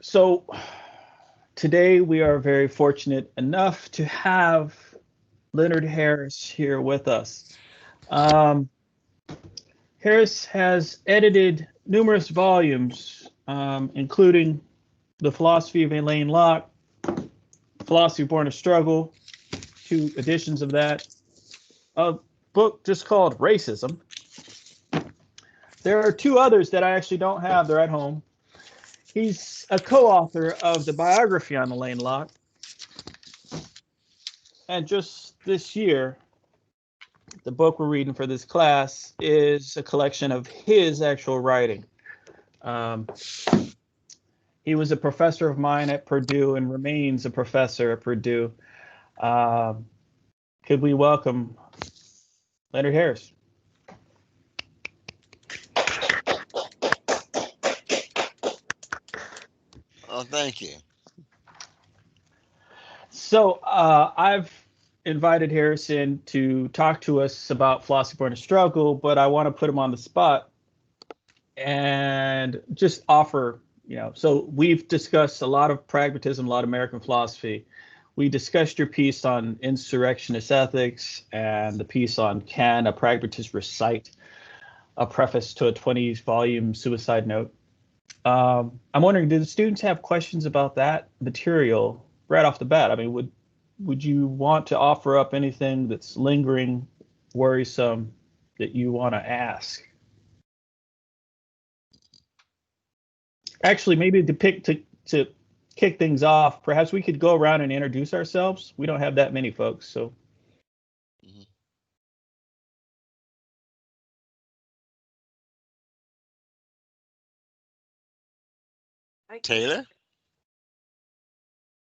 So today we are very fortunate enough to have Leonard Harris here with us. Um, Harris has edited numerous volumes, including The Philosophy of Alain Locke, Philosophy Born of Struggle, 2 editions of that, a book just called Racism. There are 2 others that I actually don't have. They're at home. He's a co-author of the biography on Alain Locke. And just this year, the book we're reading for this class is a collection of his actual writing. He was a professor of mine at Purdue and remains a professor at Purdue. Could we welcome Leonard Harris? Oh, thank you. So I've invited Harris in to talk to us about Philosophy Born of Struggle, but I want to put him on the spot and just offer, so we've discussed a lot of pragmatism, a lot of American philosophy. We discussed your piece on insurrectionist ethics and the piece on Can a Pragmatist Recite a Preface to a 20-volume suicide note. I'm wondering, do the students have questions about that material right off the bat? I mean, would you want to offer up anything that's lingering, worrisome that you want to ask? Actually, maybe to kick things off, perhaps we could go around and introduce ourselves. We don't have that many folks, so. Taylor?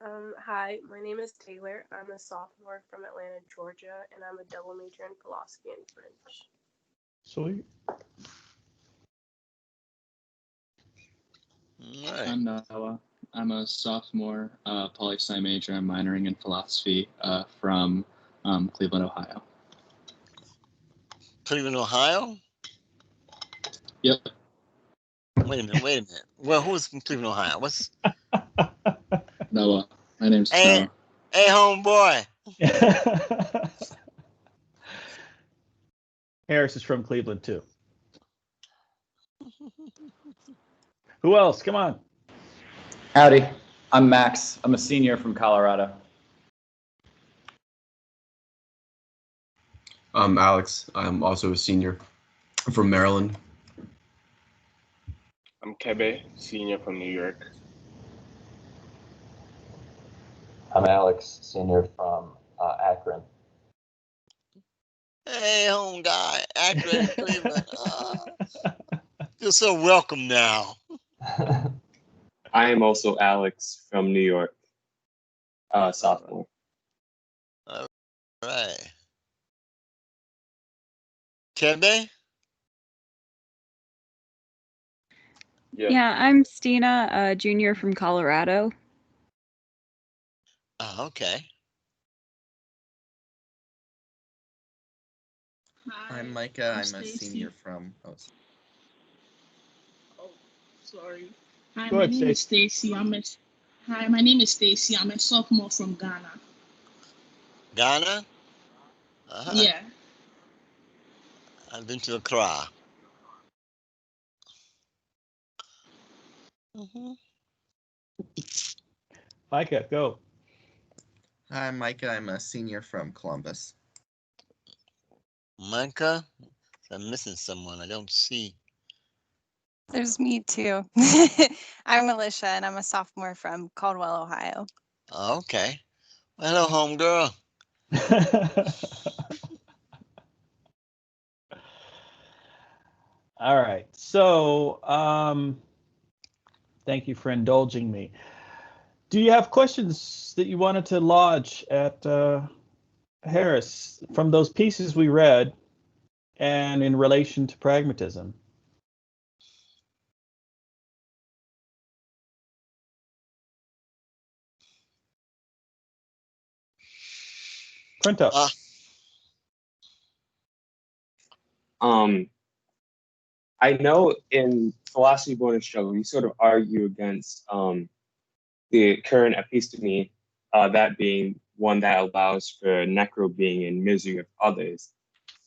Hi, my name is Taylor. I'm a sophomore from Atlanta, Georgia, and I'm a double major in philosophy and French. Sweet. Right. I'm Noah. I'm a sophomore poli-sci major. I'm minoring in philosophy from Cleveland, Ohio. Cleveland, Ohio? Yep. Wait a minute. Well, who's from Cleveland, Ohio? What's Noah. My name's Hey, Noah. hey, homeboy. Harris is from Cleveland too. Who else? Come on. Howdy, I'm Max. I'm a senior from Colorado. I'm Alex. I'm also a senior from Maryland. I'm Kebe, senior from New York. I'm Alex, senior from Akron. Hey, home guy. Akron, Cleveland. You're so welcome now. I am also Alex from New York, sophomore. All right. Kebe? Yeah, I'm Stina, a junior from Colorado. Oh, okay. Hi, I'm Micah. I'm a senior from. Oh, sorry. Hi, Go my ahead, name is Stacy. Hi, my name is Stacy. I'm a sophomore from Ghana. Ghana? Yeah. I've been to Accra. Micah, go. Hi, I'm Micah. I'm a senior from Columbus. Micah? I'm missing someone. I don't see. There's me too. I'm Alicia, and I'm a sophomore from Caldwell, Ohio. Oh, okay. Well, hello, home girl. All right. So, thank you for indulging me. Do you have questions that you wanted to lodge at Harris from those pieces we read and in relation to pragmatism? Print up. I know in Philosophy Born of Struggle, you sort of argue against the current episteme, that being one that allows for necro-being and misery of others.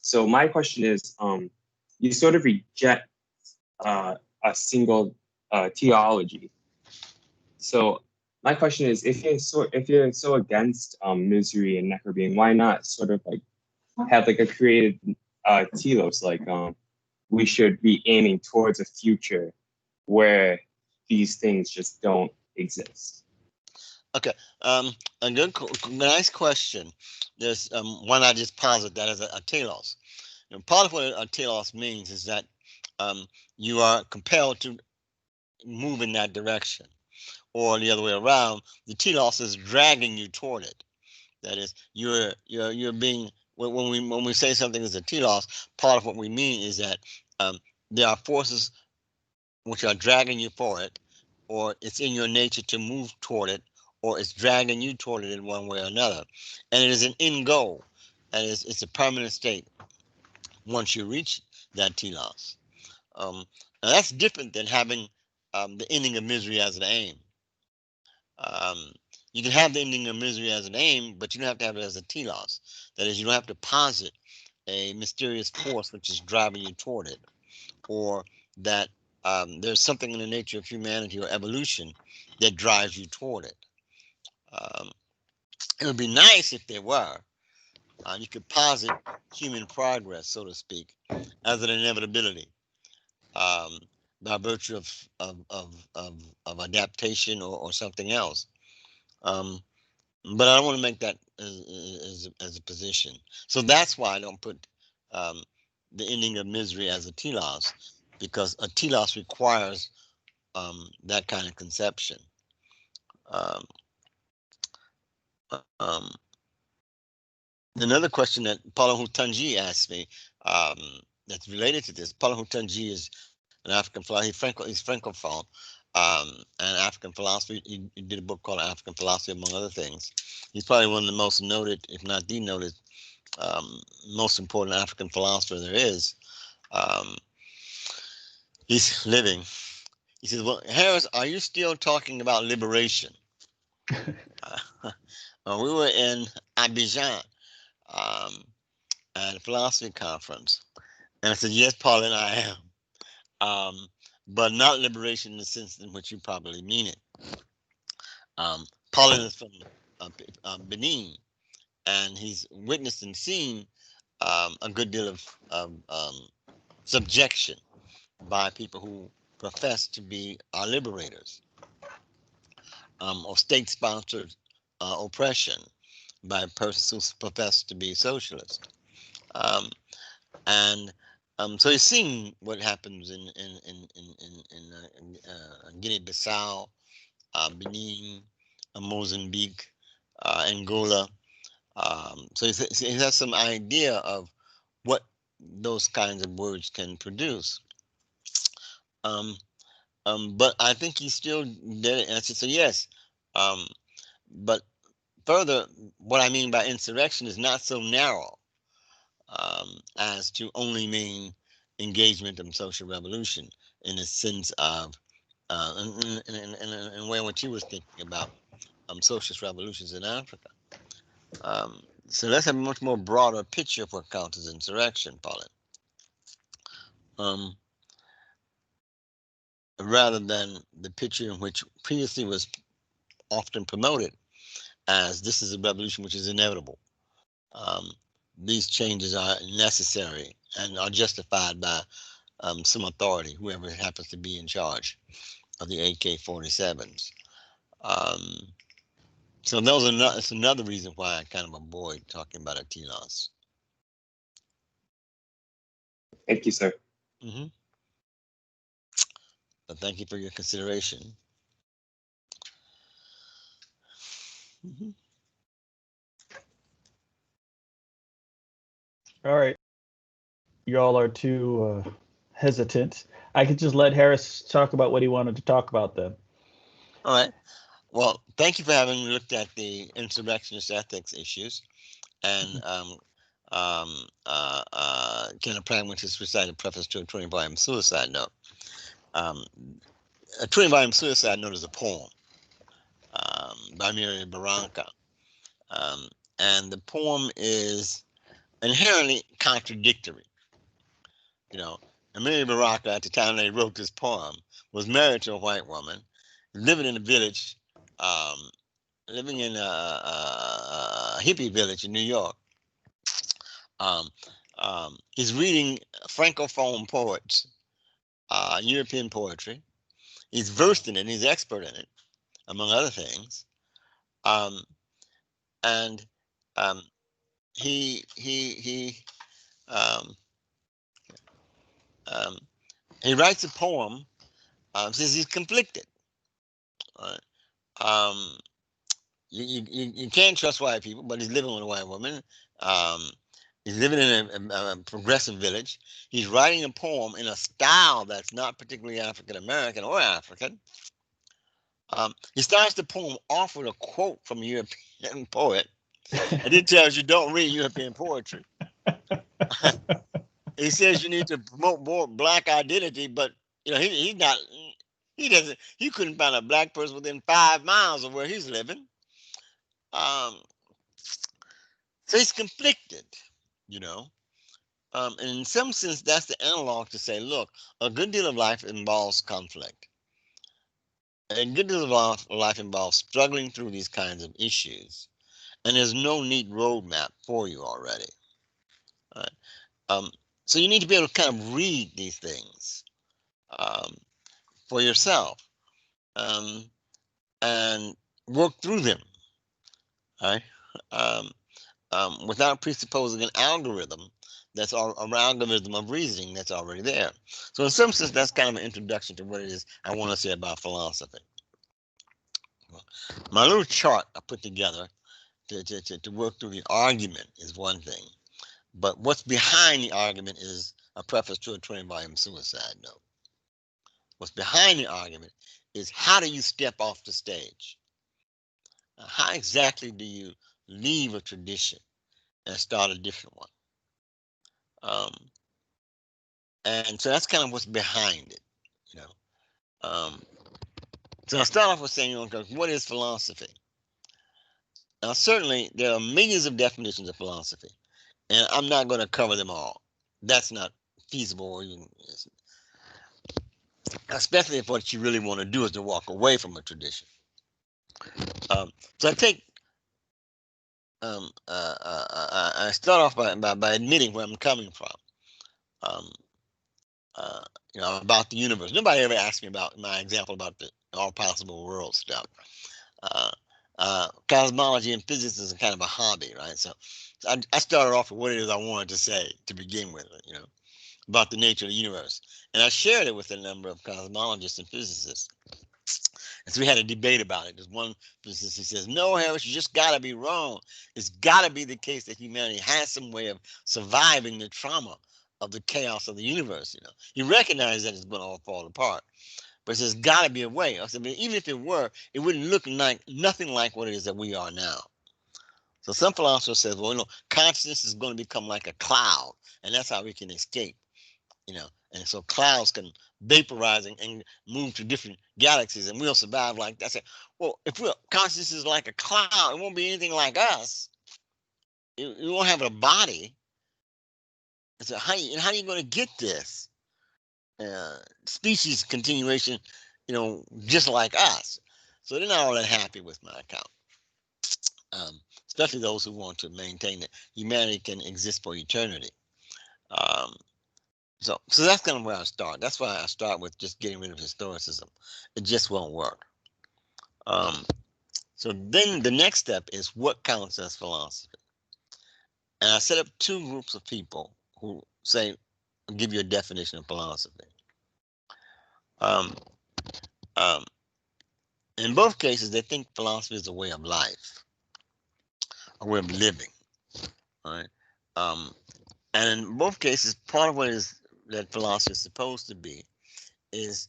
So my question is, you sort of reject a single theology. So my question is, if you're so against misery and necro-being, why not sort of like have like a created telos, like we should be aiming towards a future where these things just don't exist? Okay, a nice question. There's why not just posit that as a telos? You know, part of what a telos means is that you are compelled to move in that direction, or the other way around. The telos is dragging you toward it. That is, you're being when we say something is a telos, part of what we mean is that there are forces which are dragging you for it, or it's in your nature to move toward it, or it's dragging you toward it in one way or another. And it is an end goal, and it's a permanent state once you reach that telos. Now that's different than having the ending of misery as an aim. You can have the ending of misery as an aim, but you don't have to have it as a telos. That is, you don't have to posit a mysterious force which is driving you toward it, or that there's something in the nature of humanity or evolution that drives you toward it. It would be nice if there were. You could posit human progress, so to speak, as an inevitability by virtue of adaptation or something else. But I don't want to make that as a position. So that's why I don't put the ending of misery as a telos, because a telos requires that kind of conception. Another question that Paulo Hutanji asked me that's related to this. Paulo Hutanji is an African philosopher. He's Francophone, and African philosophy. He did a book called African Philosophy, among other things. He's probably one of the most noted, if not the noted, most important African philosopher there is. He's living. He says, "Well, Harris, are you still talking about liberation?" We were in Abidjan at a philosophy conference, and I said, "Yes, Pauline, I am, but not liberation in the sense in which you probably mean it." Pauline is from Benin, and he's witnessed and seen a good deal of subjection by people who profess to be our liberators, or state-sponsored oppression by persons who profess to be socialist. And so he's seen what happens in Guinea-Bissau, Benin, Mozambique, Angola. So he has some idea of what those kinds of words can produce. But I think he still did it. And I said, so yes. But further, what I mean by insurrection is not so narrow as to only mean engagement in social revolution in the sense of, in a way in which he was thinking about socialist revolutions in Africa. So let's have a much more broader picture of what counts as insurrection, Pauline. Rather than the picture in which previously was often promoted as this is a revolution which is inevitable. These changes are necessary and are justified by some authority, whoever happens to be in charge of the AK-47s. So that's another reason why I kind of avoid talking about a telos. Thank you, sir. Mm-hmm. But thank you for your consideration. Mm-hmm. All right. Y'all are too hesitant. I could just let Harris talk about what he wanted to talk about then. All right. Well, thank you for having looked at the insurrectionist ethics issues and Kenneth Pragmatist recited preface to a 20-volume suicide note. A 20-volume suicide note is a poem. by Mary Barranca. And the poem is inherently contradictory. You know, Mary Barranca, at the time they wrote this poem, was married to a white woman, living in a village, living in a hippie village in New York. He's reading Francophone poets, European poetry. He's versed in it. He's expert in it, among other things. And he writes a poem. Says he's conflicted. You can't trust white people, but he's living with a white woman. He's living in a progressive village. He's writing a poem in a style that's not particularly African American or African. He starts the poem off with a quote from a European poet, and it tells you don't read European poetry. He says you need to promote more black identity, but you know he couldn't find a black person within 5 miles of where he's living. So he's conflicted, you know. And in some sense, that's the analog to say, look, a good deal of life involves conflict. A good deal of life involves struggling through these kinds of issues. And there's no neat roadmap for you already. Right? So you need to be able to kind of read these things for yourself and work through them. Right? Without presupposing an algorithm that's an algorithm of reasoning that's already there. So in some sense, that's kind of an introduction to what it is I want to say about philosophy. My little chart I put together to work through the argument is one thing, but what's behind the argument is a preface to a 20-volume suicide note. What's behind the argument is how do you step off the stage? How exactly do you leave a tradition and start a different one? And so that's kind of what's behind it, you know. So I'll start off with saying, you know, what is philosophy? Now, certainly there are millions of definitions of philosophy, and I'm not going to cover them all. That's not feasible, or even, especially if what you really want to do is to walk away from a tradition. So I take, I start off by admitting where I'm coming from. You know, about the universe. Nobody ever asked me about my example about the all possible world stuff. Cosmology and physics is kind of a hobby, right? So I started off with what it is I wanted to say to begin with, you know, about the nature of the universe. And I shared it with a number of cosmologists and physicists. And so we had a debate about it. There's one physicist who says, no, Harris, you just got to be wrong. It's got to be the case that humanity has some way of surviving the trauma of the chaos of the universe. You know, he recognized that it's going to all fall apart, but there's got to be a way. I said, but even if it were, it wouldn't look like nothing like what it is that we are now. So some philosophers says, well, you know, consciousness is going to become like a cloud, and that's how we can escape. You know, and so clouds can vaporize and move to different galaxies, and we'll survive like that. I say, well, if consciousness is like a cloud, it won't be anything like us. It won't have a body. So how are you going to get this species continuation, you know, just like us? So they're not all that happy with my account, especially those who want to maintain that humanity can exist for eternity. So that's kind of where I start. That's why I start with just getting rid of historicism. It just won't work. So then the next step is what counts as philosophy. And I set up two groups of people who say, give you a definition of philosophy. In both cases, they think philosophy is a way of life, a way of living. Right? And in both cases, part of what is that philosophy is supposed to be is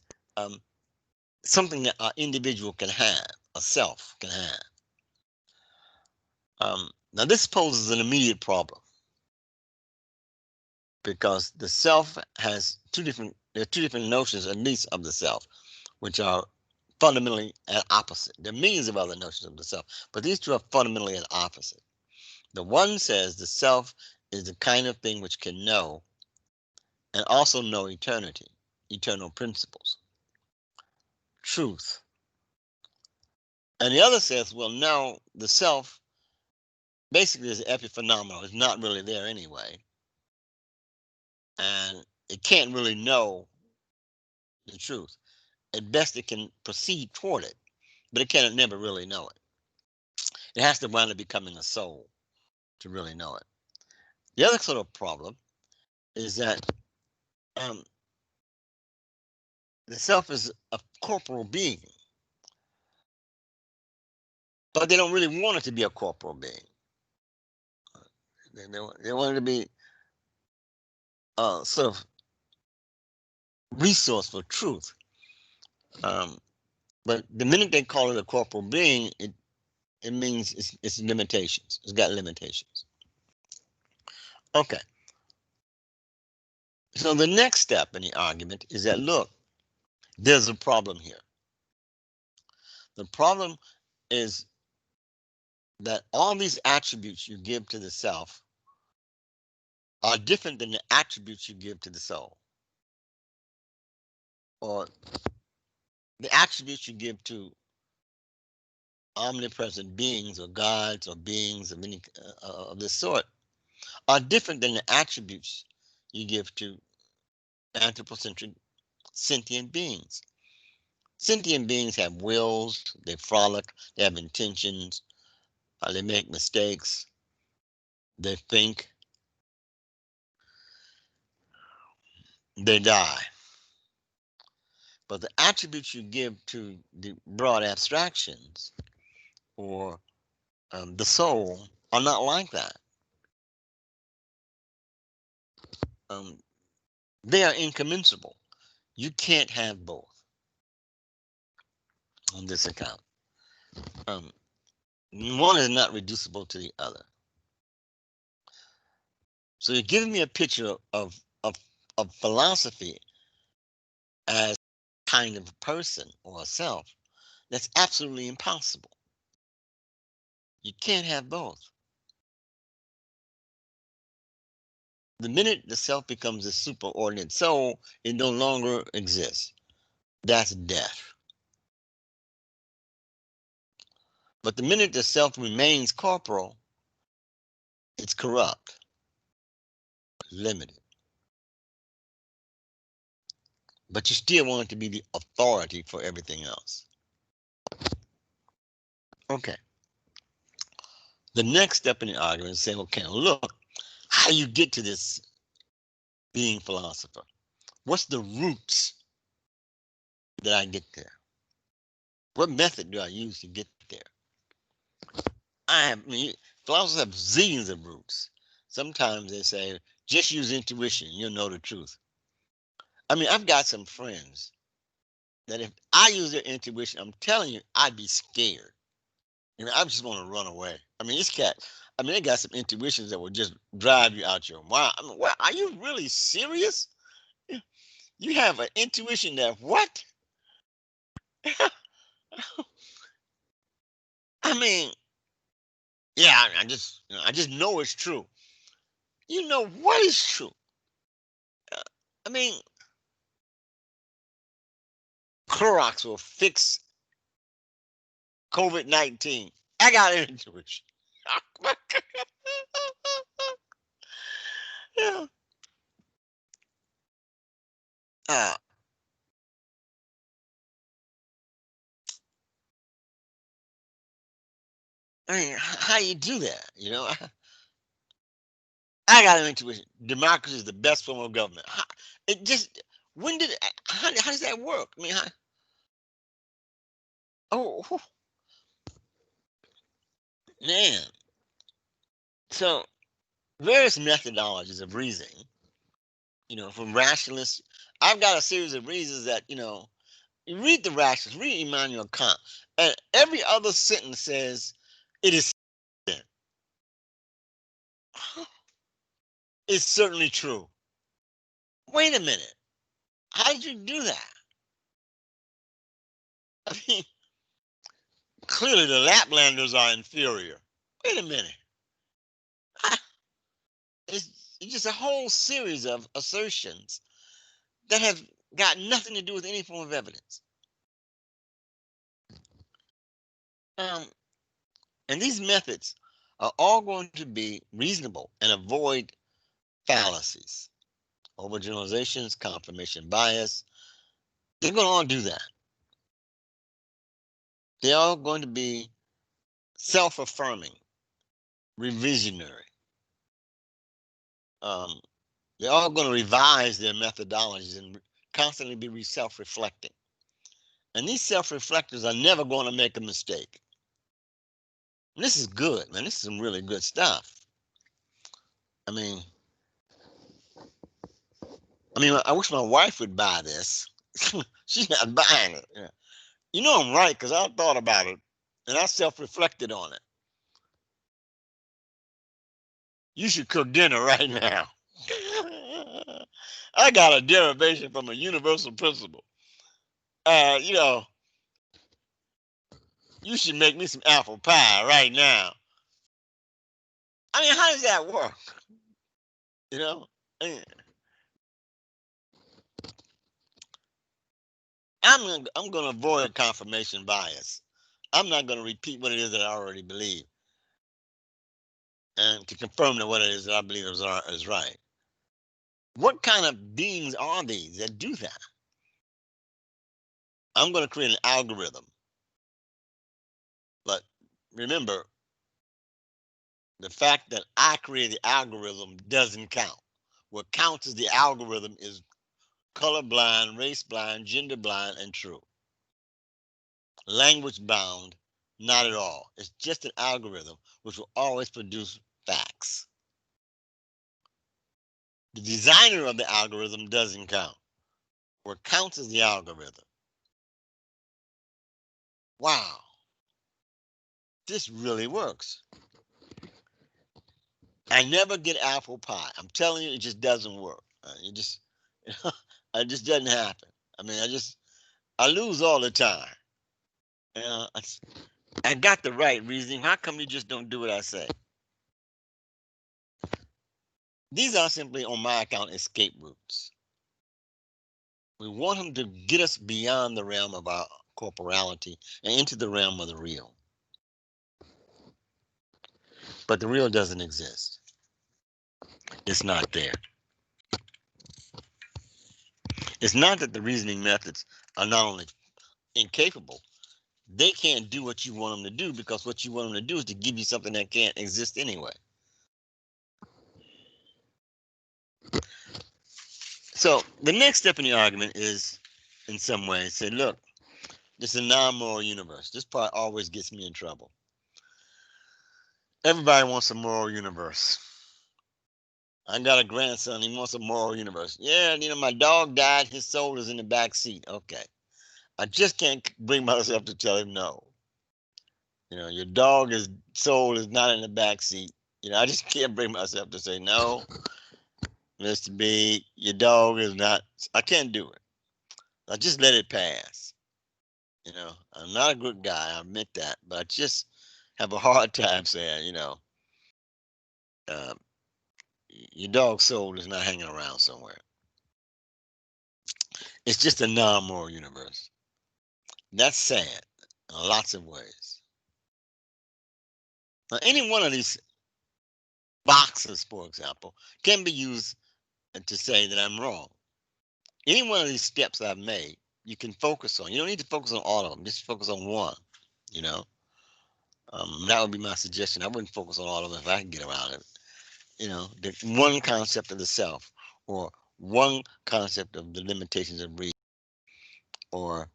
something that an individual can have, a self can have. Now, this poses an immediate problem because the self has there are two different notions, at least, of the self, which are fundamentally at opposite. There are millions of other notions of the self, but these two are fundamentally at opposite. The one says the self is the kind of thing which can know and also know eternity, eternal principles, truth. And the other says, well, no, the self basically is epiphenomenal. It's not really there anyway. And it can't really know the truth. At best, it can proceed toward it, but it can never really know it. It has to wind up becoming a soul to really know it. The other sort of problem is that the self is a corporal being, but they don't really want it to be a corporal being. They want it to be sort of resource for truth. But the minute they call it a corporal being, it means it's limitations. It's got limitations. Okay. So the next step in the argument is that, look, there's a problem here. The problem is that all these attributes you give to the self are different than the attributes you give to the soul, or the attributes you give to omnipresent beings or gods or beings of any of this sort are different than the attributes you give to anthropocentric sentient beings. Sentient beings have wills, they frolic, they have intentions, they make mistakes, they think, they die. But the attributes you give to the broad abstractions or the soul are not like that. They are incommensurable. You can't have both on this account. One is not reducible to the other. So you're giving me a picture of philosophy as kind of a person or a self. That's absolutely impossible. You can't have both. The minute the self becomes a superordinate soul, it no longer exists. That's death. But the minute the self remains corporal, it's corrupt, limited. But you still want it to be the authority for everything else. Okay. The next step in the argument is saying, okay, look, how you get to this being philosopher? What's the roots that I get there? What method do I use to get there? Philosophers have zillions of roots. Sometimes they say, just use intuition, you'll know the truth. I've got some friends that if I use their intuition, I'm telling you, I'd be scared. I just want to run away. This cat, they got some intuitions that will just drive you out your mind. Well, are you really serious? You have an intuition that what? Yeah, I just know it's true. You know what is true? Clorox will fix COVID-19. I got an intuition. Yeah. How you do that? I got an intuition. Democracy is the best form of government. How does that work? Oh, man. So various methodologies of reasoning, from rationalists. I've got a series of reasons that, you read the rationalists, read Immanuel Kant, and every other sentence says it is sin. It's certainly true. Wait a minute. How did you do that? I mean, clearly the Laplanders are inferior. Wait a minute. It's just a whole series of assertions that have got nothing to do with any form of evidence. And these methods are all going to be reasonable and avoid fallacies, overgeneralizations, confirmation bias. They're going to all do that. They're all going to be self-affirming, revisionary. They're all going to revise their methodologies and constantly be self-reflecting. And these self-reflectors are never going to make a mistake. And this is good, man. This is some really good stuff. I mean, I wish my wife would buy this. She's not buying it. Yeah. You know I'm right, because I thought about it and I self-reflected on it. You should cook dinner right now. I got a derivation from a universal principle. You should make me some apple pie right now. I mean, how does that work? You know? I'm going to avoid confirmation bias. I'm not going to repeat what it is that I already believe, and to confirm that what it is that I believe is right. What kind of beings are these that do that? I'm going to create an algorithm. But remember, the fact that I created the algorithm doesn't count. What counts is the algorithm is colorblind, race blind, gender blind, and true. Language bound, not at all. It's just an algorithm which will always produce facts. The designer of the algorithm doesn't count. What counts is the algorithm. Wow. This really works. I never get apple pie. I'm telling you, it just doesn't work. It just doesn't happen. I mean, I lose all the time. I got the right reasoning. How come you just don't do what I say? These are simply, on my account, escape routes. We want them to get us beyond the realm of our corporality and into the realm of the real. But the real doesn't exist. It's not there. It's not that the reasoning methods are not only incapable, they can't do what you want them to do, because what you want them to do is to give you something that can't exist anyway. So the next step in the argument is, in some ways, say, look, this is a non-moral universe. This part always gets me in trouble. Everybody wants a moral universe. I got a grandson, he wants a moral universe. Yeah, my dog died, his soul is in the back seat. Okay. I just can't bring myself to tell him no. Your dog's soul is not in the back seat. I just can't bring myself to say no, Mr. B, your dog is not. I can't do it. I just let it pass. I'm not a good guy, I admit that, but I just have a hard time saying, your dog's soul is not hanging around somewhere. It's just a non-moral universe. That's sad in lots of ways. Now, any one of these boxes, for example, can be used to say that I'm wrong. Any one of these steps I've made, you can focus on. You don't need to focus on all of them. Just focus on one, That would be my suggestion. I wouldn't focus on all of them if I can get around it. The one concept of the self, or one concept of the limitations of reason, or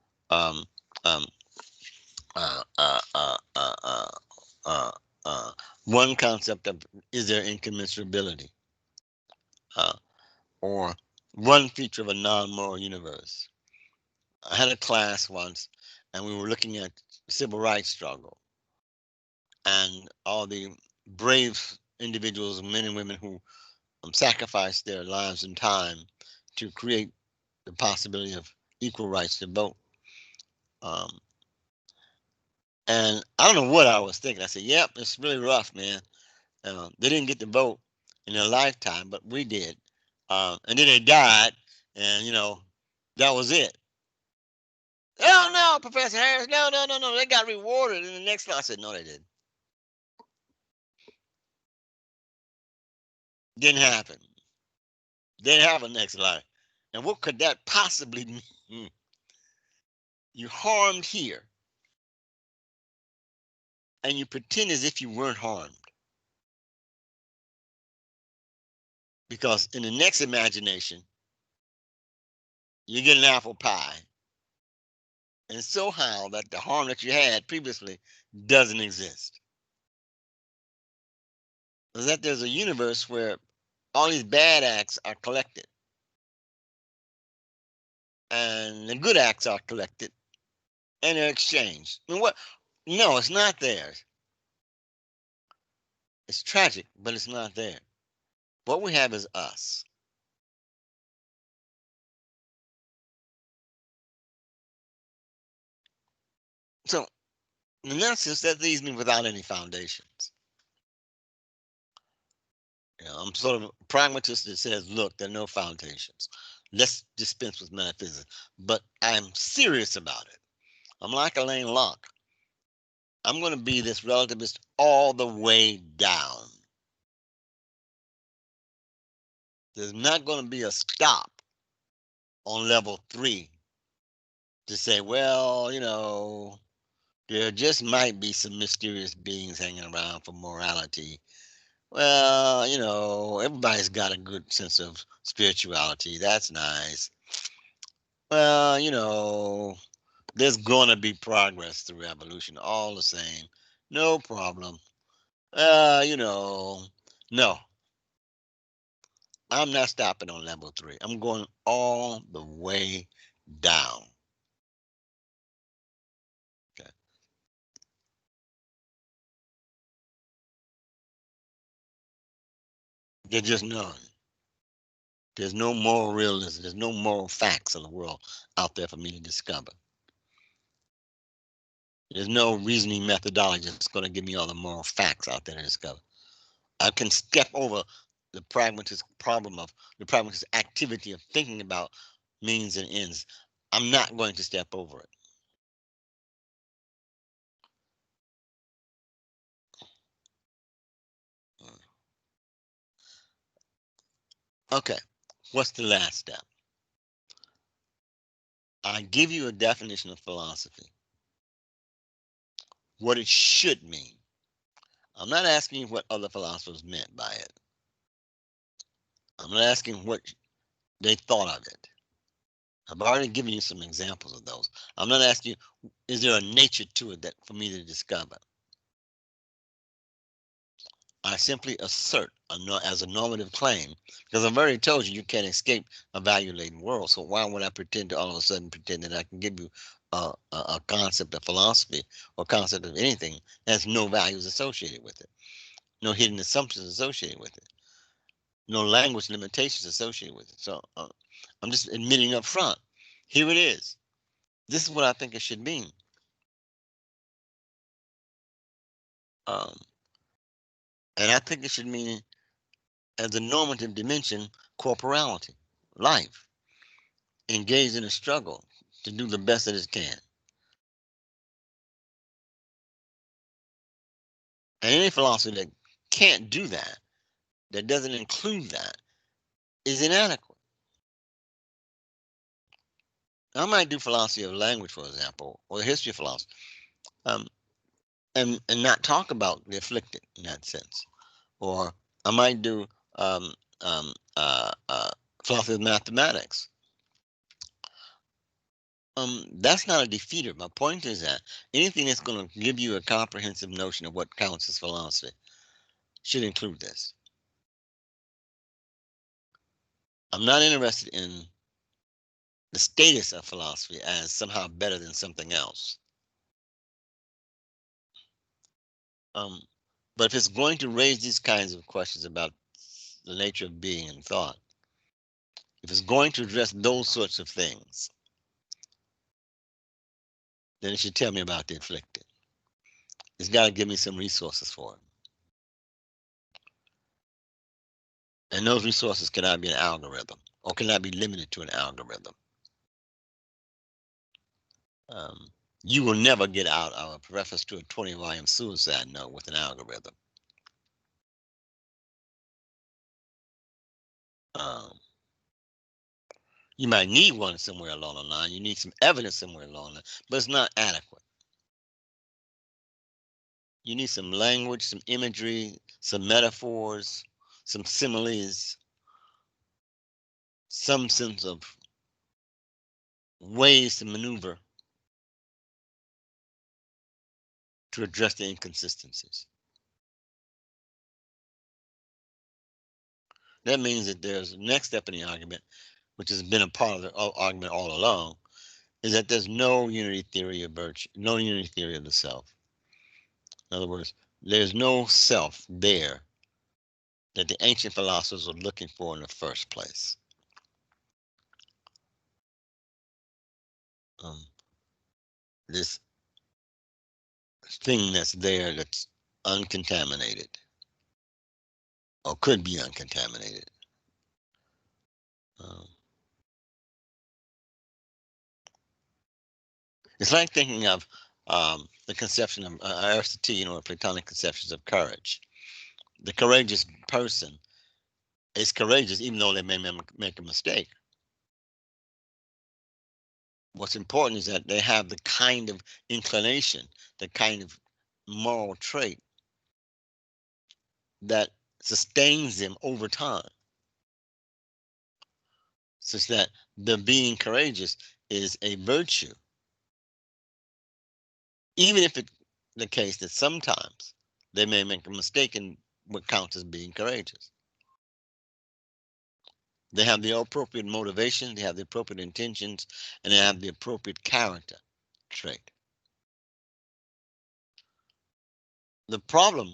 one concept of, is there incommensurability, or one feature of a non-moral universe. I had a class once, and we were looking at civil rights struggle and all the brave individuals, men and women, who sacrificed their lives and time to create the possibility of equal rights to vote. And I don't know what I was thinking. I said, yep, it's really rough, man. They didn't get to vote in their lifetime, but we did. And then they died, and, that was it. Oh, no, Professor Harris, no, no, no, no. They got rewarded in the next life. I said, no, they didn't. Didn't happen. Didn't have a next life. And what could that possibly mean? You harmed here, and you pretend as if you weren't harmed. Because in the next imagination, you get an apple pie. And somehow that the harm that you had previously doesn't exist. Is that there's a universe where all these bad acts are collected. And the good acts are collected and they're exchanged. I mean, what? No, it's not theirs. It's tragic, but it's not there. What we have is us. So, in that sense, that leaves me without any foundations. I'm sort of a pragmatist that says, look, there are no foundations. Let's dispense with metaphysics. But I'm serious about it. I'm like Elaine Locke. I'm going to be this relativist all the way down. There's not going to be a stop on level 3 to say, well, there just might be some mysterious beings hanging around for morality. Well, everybody's got a good sense of spirituality. That's nice. Well, there's going to be progress through evolution all the same. No problem. No. I'm not stopping on level 3. I'm going all the way down. Okay. There's just none. There's no moral realism. There's no moral facts in the world out there for me to discover. There's no reasoning methodology that's going to give me all the moral facts out there to discover. I can step over the pragmatist problem of the pragmatist activity of thinking about means and ends. I'm not going to step over it. Okay, what's the last step? I give you a definition of philosophy, what it should mean. I'm not asking you what other philosophers meant by it. I'm not asking what they thought of it. I've already given you some examples of those. I'm not asking you, is there a nature to it that for me to discover? I simply assert as a normative claim, because I've already told you can't escape a value-laden world. So why would I pretend to all of a sudden pretend that I can give you a concept of philosophy or concept of anything that has no values associated with it, no hidden assumptions associated with it, no language limitations associated with it. So I'm just admitting up front, here it is. This is what I think it should mean. And I think it should mean, as a normative dimension, corporality, life, engaged in a struggle to do the best that it can. And any philosophy that can't do that, that doesn't include that, is inadequate. I might do philosophy of language, for example, or the history of philosophy, and not talk about the afflicted in that sense. Or I might do philosophy of mathematics. That's not a defeater. My point is that anything that's going to give you a comprehensive notion of what counts as philosophy should include this. I'm not interested in the status of philosophy as somehow better than something else. But if it's going to raise these kinds of questions about the nature of being and thought, if it's going to address those sorts of things, then it should tell me about the afflicted. it's got to give me some resources for it. And those resources cannot be an algorithm, or cannot be limited to an algorithm. You will never get out of a reference to a 20-volume suicide note with an algorithm. You might need one somewhere along the line. You need some evidence somewhere along the line, but it's not adequate. You need some language, some imagery, some metaphors, some similes, some sense of ways to maneuver to address the inconsistencies. That means that there's a next step in the argument, which has been a part of the argument all along, is that there's no unity theory of virtue, no unity theory of the self. In other words, there's no self there that the ancient philosophers were looking for in the first place. This thing that's there that's uncontaminated, or could be uncontaminated. It's like thinking of the conception of Aristotelian or Platonic conceptions of courage. The courageous person is courageous even though they may make a mistake. What's important is that they have the kind of inclination, the kind of moral trait that sustains them over time, such that the being courageous is a virtue, even if it's the case that sometimes they may make a mistake in what counts as being courageous. They have the appropriate motivation, they have the appropriate intentions, and they have the appropriate character trait. The problem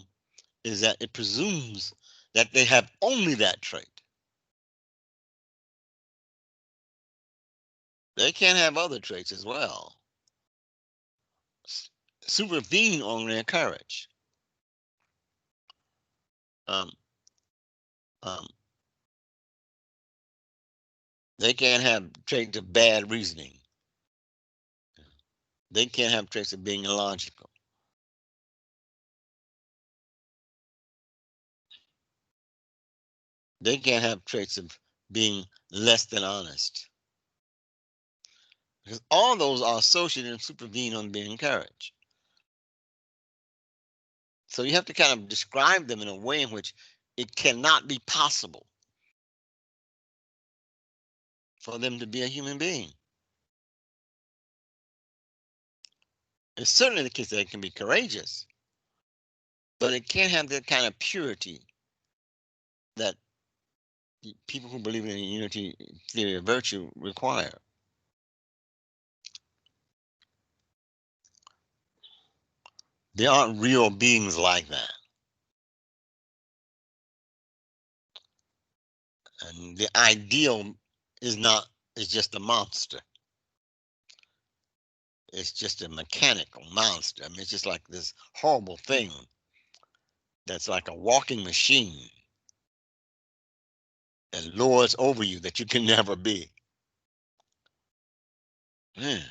is that it presumes that they have only that trait. They can have other traits as well. Supervene on their courage. They can't have traits of bad reasoning. They can't have traits of being illogical. They can't have traits of being less than honest. Because all those are associated and supervene on being courage. So you have to kind of describe them in a way in which it cannot be possible for them to be a human being. It's certainly the case that it can be courageous, but it can't have that kind of purity that people who believe in the unity theory of virtue require. There aren't real beings like that. And the ideal is just a monster. It's just a mechanical monster. I mean, it's just like this horrible thing that's like a walking machine that lords over you that you can never be. Man,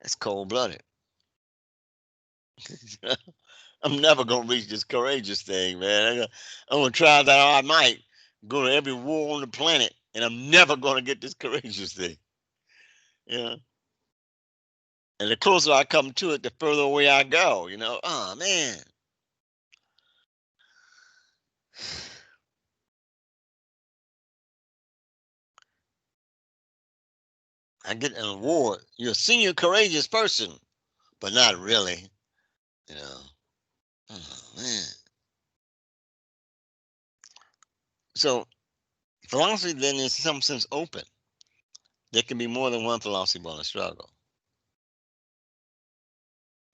that's cold-blooded. I'm never gonna reach this courageous thing, man. I'm gonna try that all I might. Go to every war on the planet, and I'm never gonna get this courageous thing. You know? And the closer I come to it, the further away I go, you know. Oh man. I get an award. You're a senior courageous person, but not really. You know. Oh man. So philosophy then is in some sense open. There can be more than one philosophy on a struggle.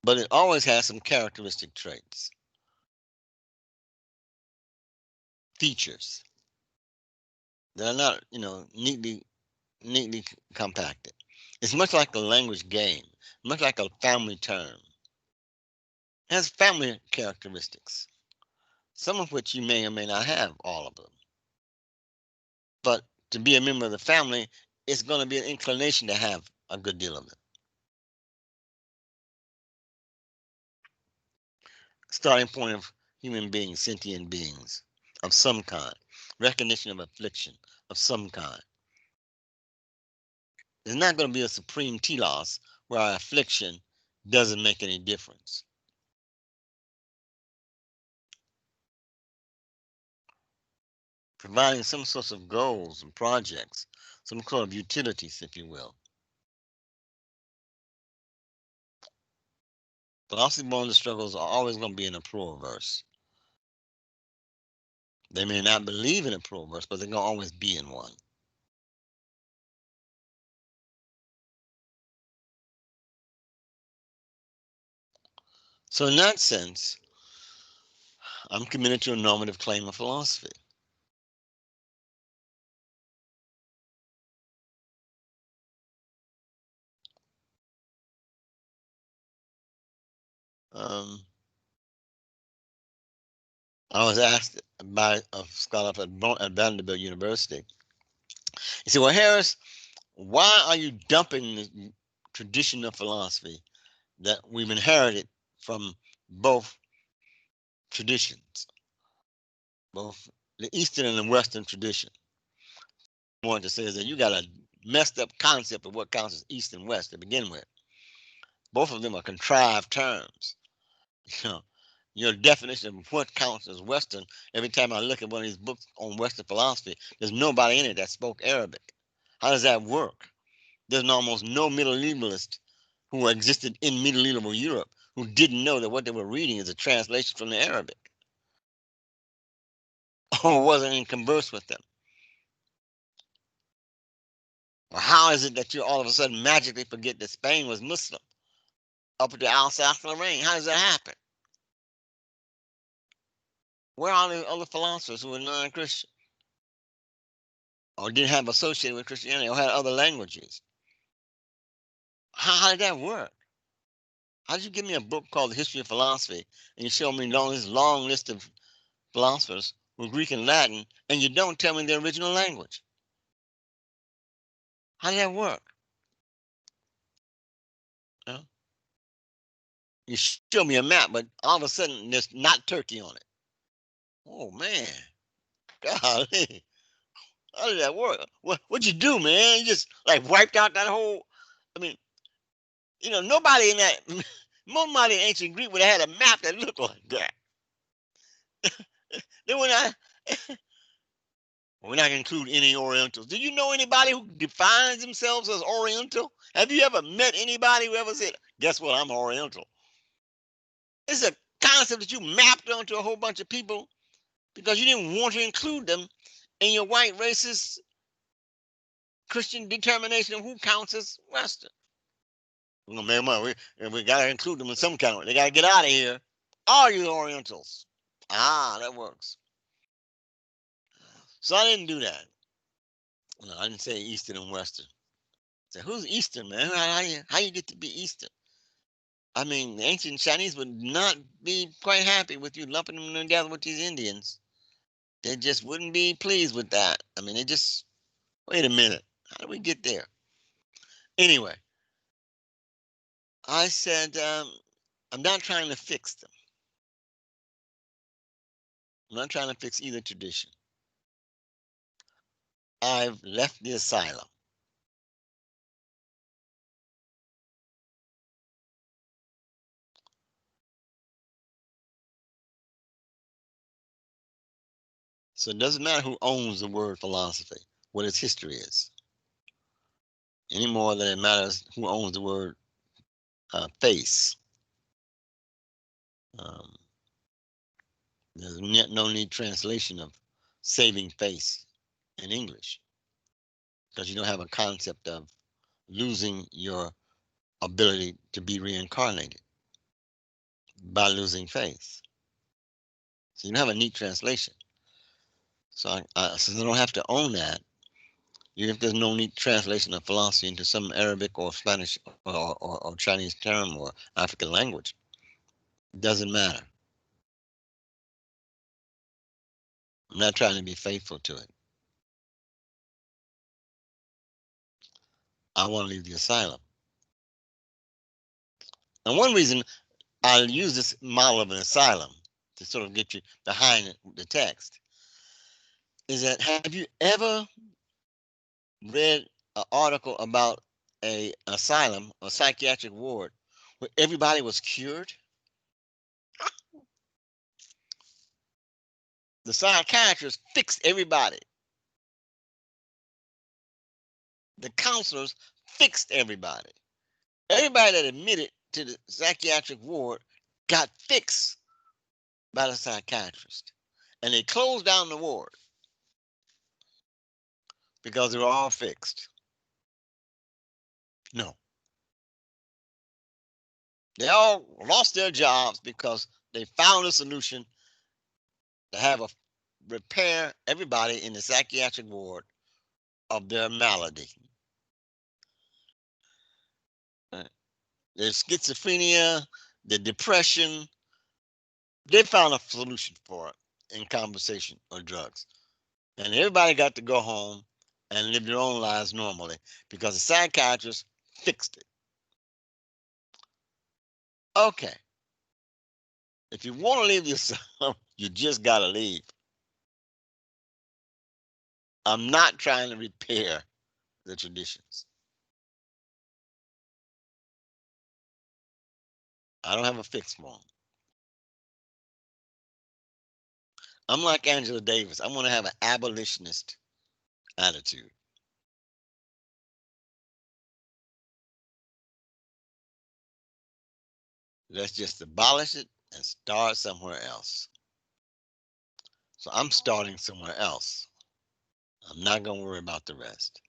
But it always has some characteristic traits. Features that are not, neatly compacted. It's much like a language game, much like a family term. has family characteristics, some of which you may or may not have all of them. But to be a member of the family, it's going to be an inclination to have a good deal of it. Starting point of human beings, sentient beings of some kind, recognition of affliction of some kind. There's not going to be a supreme telos where our affliction doesn't make any difference. Providing some sorts of goals and projects, some sort of utilities, if you will. Philosophy born the struggles are always going to be in a pro-verse. They may not believe in a pro-verse, but they're going to always be in one. So in that sense, I'm committed to a normative claim of philosophy. I was asked by a scholar at Vanderbilt University. He said, well, Harris, why are you dumping the tradition of philosophy that we've inherited from both traditions, both the Eastern and the Western tradition? What I wanted to say is that you got a messed up concept of what counts as East and West to begin with. Both of them are contrived terms. You know, your definition of what counts as Western, every time I look at one of these books on Western philosophy, there's nobody in it that spoke Arabic. How does that work? There's almost no medievalist who existed in medieval Europe who didn't know that what they were reading is a translation from the Arabic or wasn't in converse with them. Well, how is it that you all of a sudden magically forget that Spain was Muslim up to Alsace-Lorraine? How does that happen? Where are the other philosophers who were non-Christian or didn't have associated with Christianity or had other languages? How did that work? How did you give me a book called The History of Philosophy and you show me this long list of philosophers with Greek and Latin and you don't tell me their original language? How did that work? You know? You show me a map, but all of a sudden there's not Turkey on it. Oh man, golly. How did that work? What'd you do, man? You just like wiped out that whole, I mean, you know, nobody in ancient Greek would have had a map that looked like that. Then we're not going to include any Orientals. Do you know anybody who defines themselves as Oriental? Have you ever met anybody who ever said, guess what, I'm Oriental? It's a concept that you mapped onto a whole bunch of people because you didn't want to include them in your white racist Christian determination of who counts as Western. We're going to make money. We got to include them in some count. They got to get out of here. Are you Orientals? Ah, that works. So I didn't do that. No, I didn't say Eastern and Western. I said, who's Eastern, man? How you get to be Eastern? I mean, the ancient Chinese would not be quite happy with you lumping them together with these Indians. They just wouldn't be pleased with that. I mean, they just, wait a minute. How did we get there? Anyway, I said, I'm not trying to fix them. I'm not trying to fix either tradition. I've left the asylum. So it doesn't matter who owns the word philosophy, what its history is, any more than it matters who owns the word face. There's no need translation of saving face in English because you don't have a concept of losing your ability to be reincarnated by losing faith. So you don't have a neat translation. So since I don't have to own that, even if there's no neat translation of philosophy into some Arabic or Spanish or Chinese term or African language, Doesn't matter. I'm not trying to be faithful to it. I want to leave the asylum. And one reason I'll use this model of an asylum to sort of get you behind the text is that, have you ever read an article about an asylum, a psychiatric ward, where everybody was cured? The psychiatrists fixed everybody. The counselors fixed everybody. Everybody that admitted to the psychiatric ward got fixed by the psychiatrist. And they closed down the ward because they were all fixed. No. They all lost their jobs because they found a solution to have a repair everybody in the psychiatric ward of their malady. Their schizophrenia, the depression, they found a solution for it in conversation or drugs. And everybody got to go home and live their own lives normally because the psychiatrist fixed it. Okay. If you want to leave the asylum, you just got to leave. I'm not trying to repair the traditions. I don't have a fix for them. I'm like Angela Davis. I want to have an abolitionist attitude. Let's just abolish it and start somewhere else. So I'm starting somewhere else. I'm not going to worry about the rest.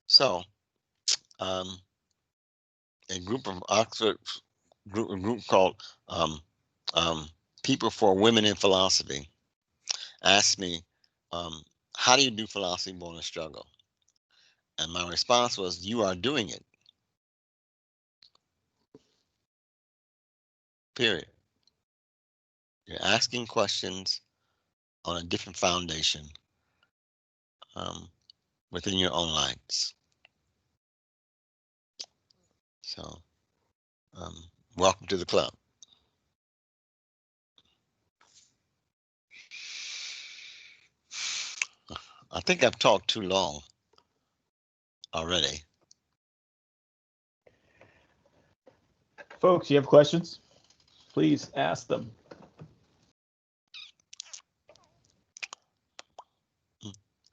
So, a group of Oxford, a group called People for Women in Philosophy asked me, how do you do philosophy born a struggle? And my response was, you are doing it. Period. You're asking questions on a different foundation within your own lives. So, welcome to the club. I think I've talked too long already. Folks, you have questions? Please ask them.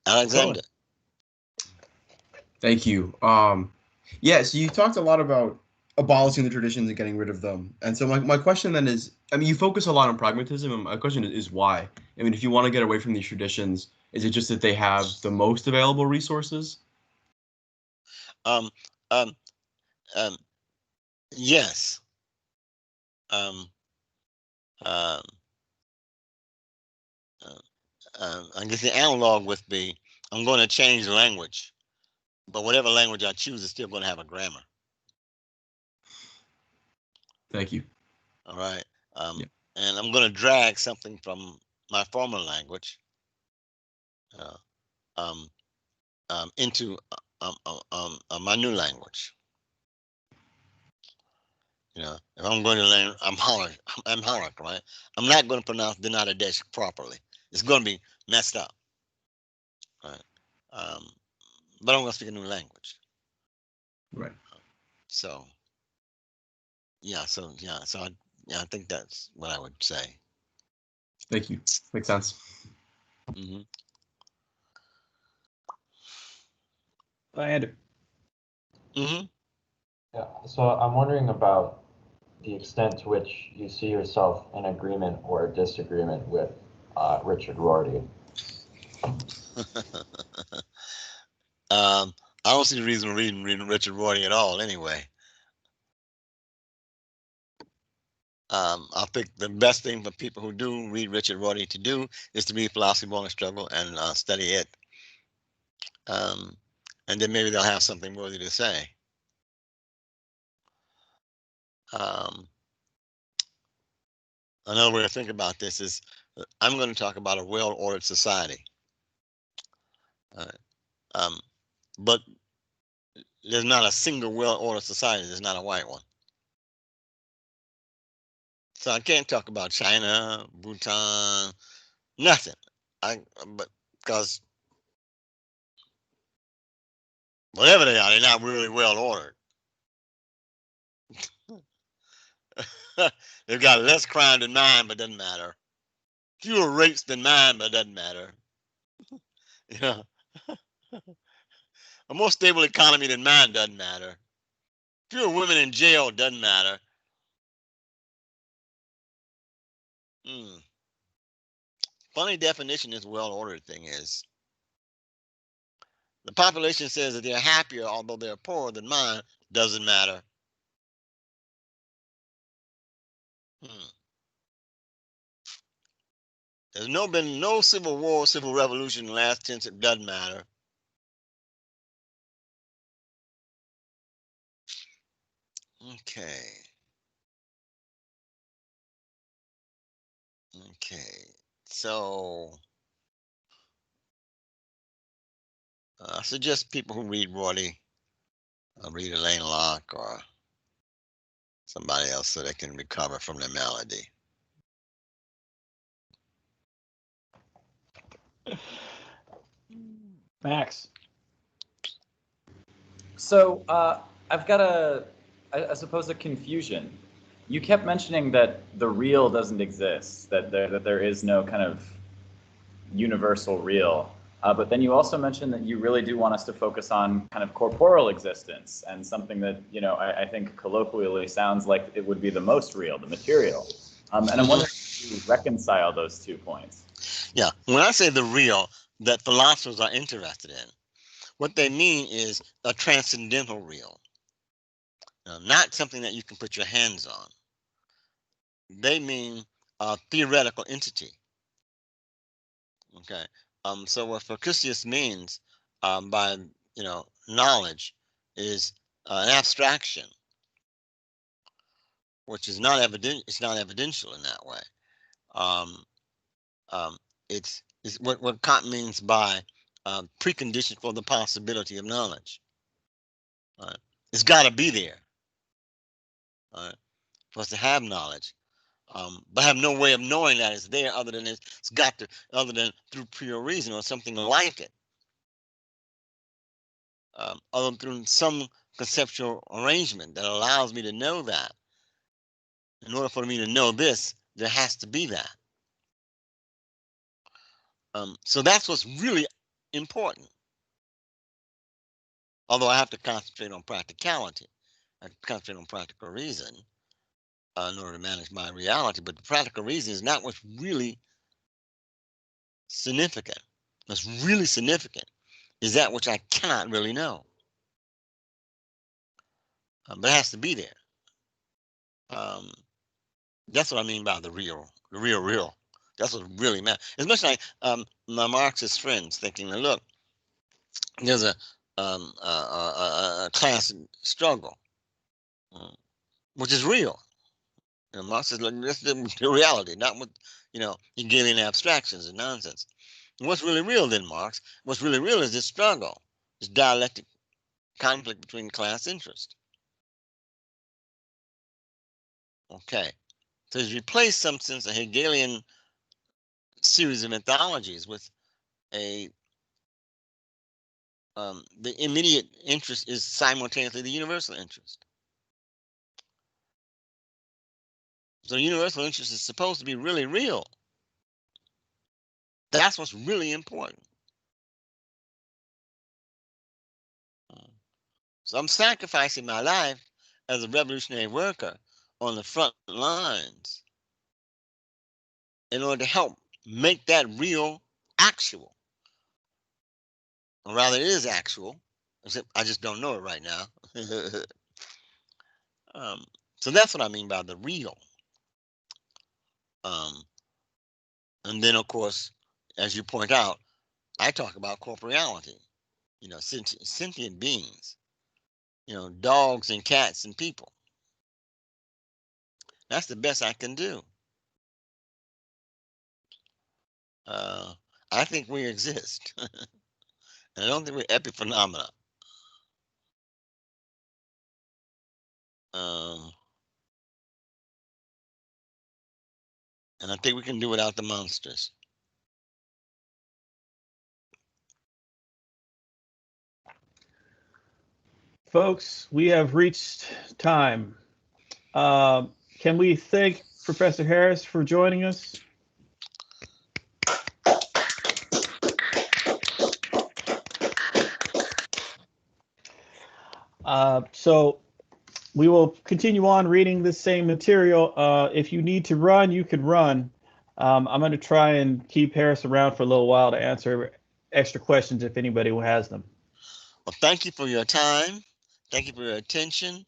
Alexander. Thank you. Yeah, so you talked a lot about abolishing the traditions and getting rid of them. And so my question then is, I mean, you focus a lot on pragmatism, and my question is why? I mean, if you want to get away from these traditions, is it just that they have the most available resources? Yes. I guess the analog would be, I'm going to change the language, but whatever language I choose is still going to have a grammar. Thank you. All right. And I'm going to drag something from my former language into my new language. You know, if I'm going to learn Amharic, right? I'm not going to pronounce Dinadadesh properly. It's going to be messed up, right? But I'm going to speak a new language. Right. So, yeah. So I think that's what I would say. Thank you. Makes sense. Mm-hmm. Bye, Andrew. Mm-hmm. Yeah. So I'm wondering about the extent to which you see yourself in agreement or disagreement with Richard Rorty. I don't see the reason reading Richard Rorty at all anyway. I think the best thing for people who do read Richard Rorty to do is to read Philosophy Born a Struggle and study it. And then maybe they'll have something worthy to say. Another way to think about this is I'm going to talk about a well-ordered society. But there's not a single well-ordered society. There's not a white one. So I can't talk about China, Bhutan, nothing. But because whatever they are, they're not really well ordered. They've got less crime than mine, but doesn't matter. Fewer rapes than mine, but doesn't matter. You know, a more stable economy than mine doesn't matter. Fewer women in jail doesn't matter. Funny definition this well-ordered thing is. The population says that they're happier, although they're poorer than mine, doesn't matter. There's been no civil war, civil revolution in the last 10 years. It doesn't matter. Okay. So I suggest people who read Rorty, read Elaine Locke or somebody else so they can recover from their malady. Max. So I've got I suppose, a confusion. You kept mentioning that the real doesn't exist, that there is no kind of universal real. But then you also mentioned that you really do want us to focus on kind of corporeal existence and something that, I think colloquially sounds like it would be the most real, the material. And I'm wondering if you reconcile those 2 points. Yeah, when I say the real that philosophers are interested in, what they mean is a transcendental real, not something that you can put your hands on. They mean a theoretical entity. Okay, so what Foucault means by knowledge is an abstraction, which is not evident. It's not evidential in that way. It's what Kant means by precondition for the possibility of knowledge. It's got to be there for us to have knowledge, but have no way of knowing that it's there other than other than through pure reason or something like it, other than through some conceptual arrangement that allows me to know that. In order for me to know this, there has to be that. So that's what's really important. Although I have to concentrate on practicality, I concentrate on practical reason in order to manage my reality. But the practical reason is not what's really significant. What's really significant is that which I cannot really know. But it has to be there. That's what I mean by the real. That's what really matters. As much like my Marxist friends thinking, look, there's a class struggle, which is real. Marx says, look, this is the reality, not what Hegelian abstractions and nonsense. And what's really real then, Marx? What's really real is this struggle, this dialectic conflict between class interest. Okay, so he's replaced some sense of Hegelian series of mythologies with the immediate interest is simultaneously the universal interest. So universal interest is supposed to be really real. That's what's really important. So I'm sacrificing my life as a revolutionary worker on the front lines in order to help make that real actual. Or rather, it is actual, except I just don't know it right now. So that's what I mean by the real. And then, of course, as you point out, I talk about corporeality, sentient beings, dogs and cats and people. That's the best I can do. I think we exist. And I don't think we're epiphenomena. And I think we can do without the monsters. Folks, we have reached time. Can we thank Professor Harris for joining us? So we will continue on reading this same material. If you need to run, you can run. I'm going to try and keep Harris around for a little while to answer extra questions if anybody has them. Well, thank you for your time. Thank you for your attention.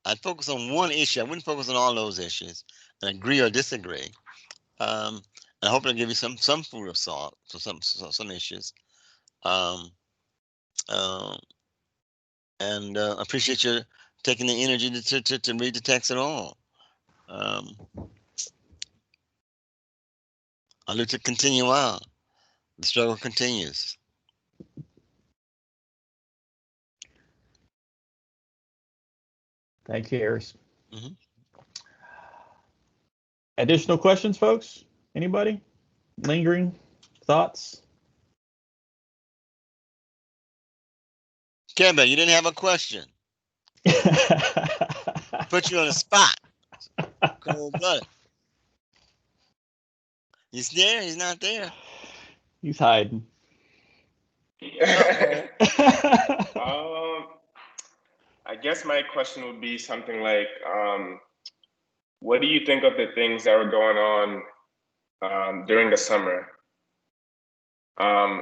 I'd focus on one issue. I wouldn't focus on all those issues and agree or disagree. And I hope it'll give you some food of thought for some issues. And appreciate your taking the energy to read the text at all. I'll look to continue on. The struggle continues. Thank you, Harris. Mm-hmm. Additional questions, folks? Anybody? Lingering thoughts? Kevin, you didn't have a question. Put you on the spot. Cold-blooded. He's there? He's not there? He's hiding. I guess my question would be something like, what do you think of the things that were going on during the summer,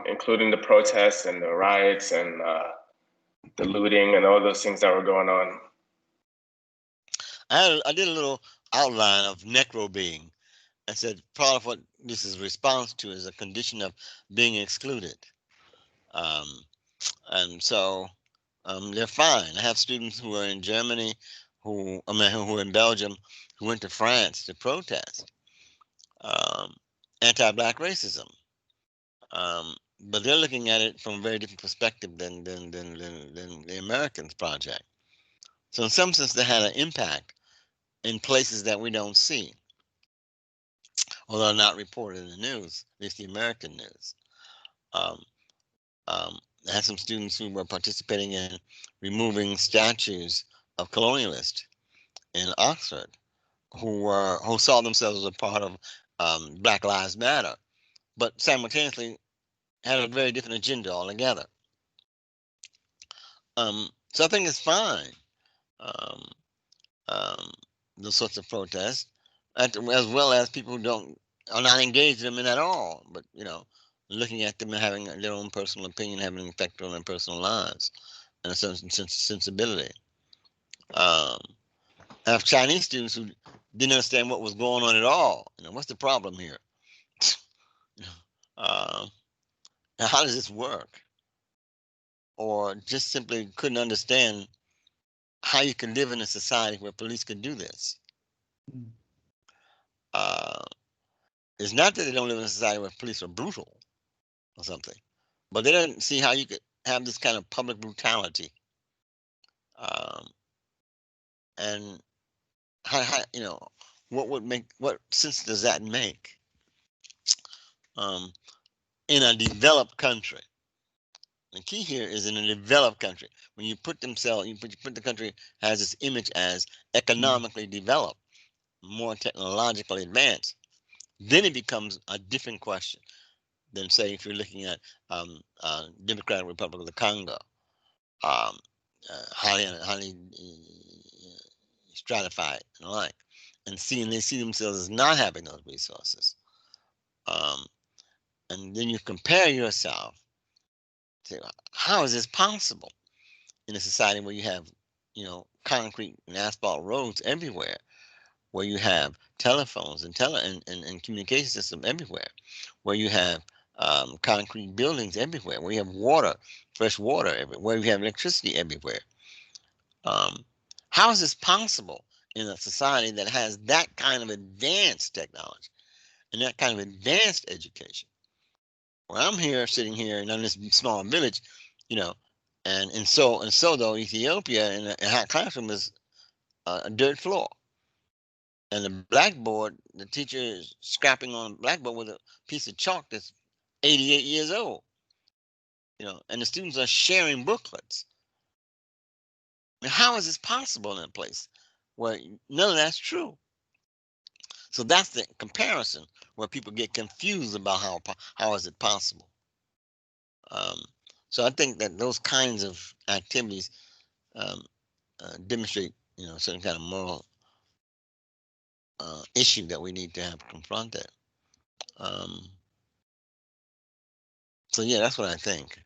including the protests and the riots and the looting and all those things that were going on? I did a little outline of necro being. I said part of what this is response to is a condition of being excluded. And so they're fine. I have students who are in Germany, who are in Belgium, who went to France to protest anti-black racism. But they're looking at it from a very different perspective than the Americans project. So in some sense, they had an impact in places that we don't see, although not reported in the news, at least the American news. I had some students who were participating in removing statues of colonialists in Oxford, who saw themselves as a part of Black Lives Matter, but simultaneously had a very different agenda altogether. So I think it's fine, those sorts of protests, as well as people who are not engaged in them at all, but looking at them and having their own personal opinion, having an effect on their personal lives, and a certain sensibility. I have Chinese students who didn't understand what was going on at all. What's the problem here? How does this work? Or just simply couldn't understand how you can live in a society where police can do this. It's not that they don't live in a society where police are brutal or something, but they don't see how you could have this kind of public brutality. And how what sense does that make in a developed country? The key here is in a developed country. When you put the country has this image as economically developed, more technologically advanced, then it becomes a different question than, say, if you're looking at Democratic Republic of the Congo, highly stratified and the like, and they see themselves as not having those resources. And then you compare yourself to how is this possible in a society where you have, concrete and asphalt roads everywhere, where you have telephones and communication system everywhere, where you have concrete buildings everywhere, where you have water, fresh water everywhere, where you have electricity everywhere. How is this possible in a society that has that kind of advanced technology and that kind of advanced education. Well, I'm here, sitting here in this small village, you know, and so though Ethiopia and the classroom is a dirt floor, and the blackboard, the teacher is scrapping on the blackboard with a piece of chalk that's 88 years old, you know, and the students are sharing booklets. Now, how is this possible in a place where none of that's true? So that's the comparison where people get confused about how is it possible. So I think that those kinds of activities demonstrate, you know, a certain kind of moral issue that we need to have confronted. So yeah, that's what I think.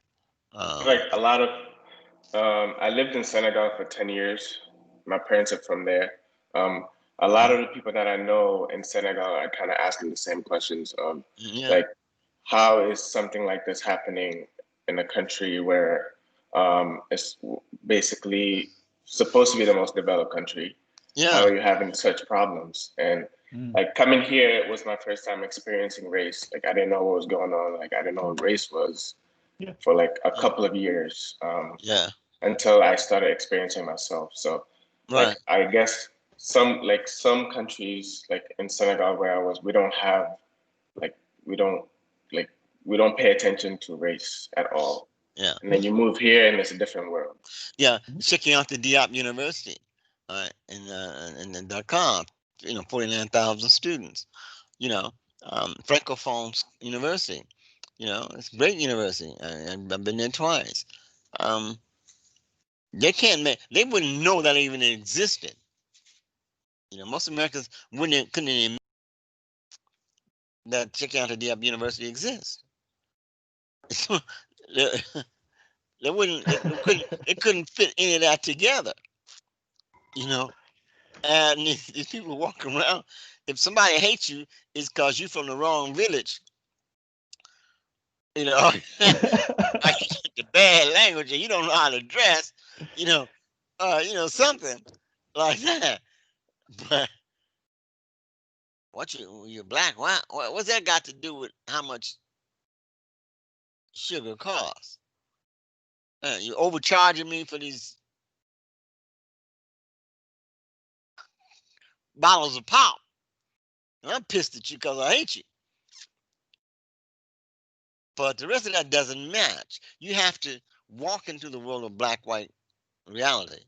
Like a lot of, I lived in Senegal for 10 years. My parents are from there. A lot of the people that I know in Senegal, I kind of ask them the same questions. Like, how is something like this happening in a country where it's basically supposed to be the most developed country? How are you having such problems? And like coming here, it was my first time experiencing race. Like I didn't know what was going on. Like I didn't know what race was for like a couple of years. Until I started experiencing myself. So like I guess some countries like in Senegal where I was, we don't pay attention to race at all. Yeah. And then you move here and it's a different world. Yeah. Checking out the Diop University, in Dakar, you know, 49,000 students, you know, Francophone University, you know, it's a great university. I've been there twice. They wouldn't know that even existed. You know, most Americans couldn't even that checking out the Diop University exists. They couldn't fit any of that together, you know. And these people walk around. If somebody hates you, it's because you're from the wrong village. You know, the bad language, and you don't know how to dress. You know, something like that. But you're black? What's that got to do with how much sugar costs? You overcharging me for these bottles of pop. And I'm pissed at you because I hate you. But the rest of that doesn't match. You have to walk into the world of black-white reality.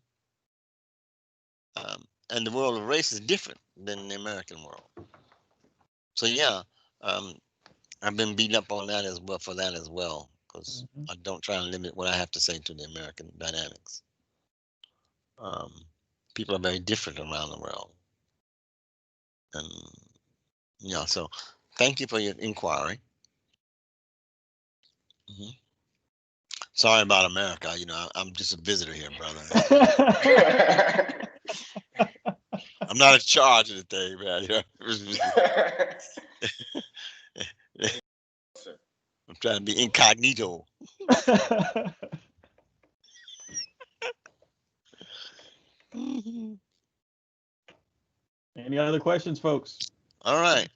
And the world of race is different than the American world. So yeah, I've been beaten up on that as well because I don't try and limit what I have to say to the American dynamics. People are very different around the world. And yeah, so thank you for your inquiry. Sorry about America. You know, I'm just a visitor here, brother. I'm not in charge of the thing, man. You know? I'm trying to be incognito. Any other questions, folks? All right.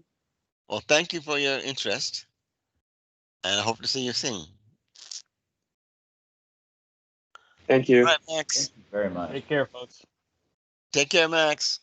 Well, thank you for your interest, and I hope to see you soon. Thank you. All right, Max. Thank you very much. Take care, folks. Take care, Max.